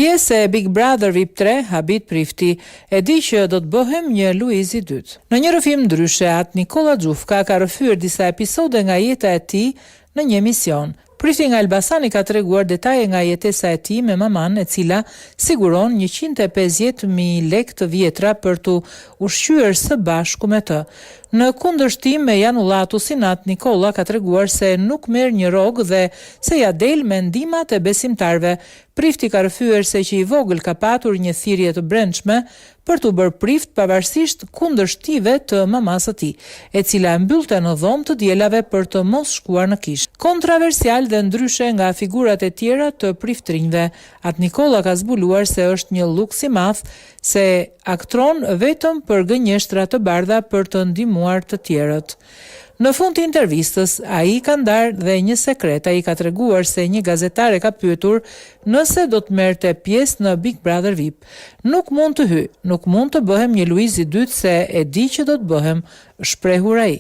Pjesë e Big Brother VIP 3, Habit Prifti, e di që do të bëhem një Luizi 2. Në një rrëfim ndryshe, atë Nikola Xhufka ka rrëfyer disa episode nga jeta e tij në një emision. Prifti nga Elbasani ka treguar detaje nga jetesa e tij me maman, e cila siguron 150.000 lekë të vjetra për të ushqyer së bashku me të. Në kundërshtim me Janullatusin, atë Nikola ka treguar se nuk merr një rrogë dhe se ja del me ndihmat e besimtarve. Prifti ka rrëfyer se që i vogël ka patur një thirrje të brendshme për të bërë prift pavarësisht kundërshtive të mamas së tij, e cila e mbyllte në dhomë të dielave për të mos shkuar në kishë. Kontroversial dhe ndryshe nga figurat e tjera të priftrinjve, atë Nikola ka zbuluar se është një luks i madh se aktron vetëm për gënjeshtra të bardha për të ndihmuar të tjerët. Në fund të intervistës, ai ka ndarë dhe një sekret. Ai ka treguar se një gazetare ka pyetur nëse do të merrte pjesë në Big Brother VIP. Nuk mund të hyj, nuk mund të bëhem një Luizi 2 se e di që do të bëhem, shprehur ai.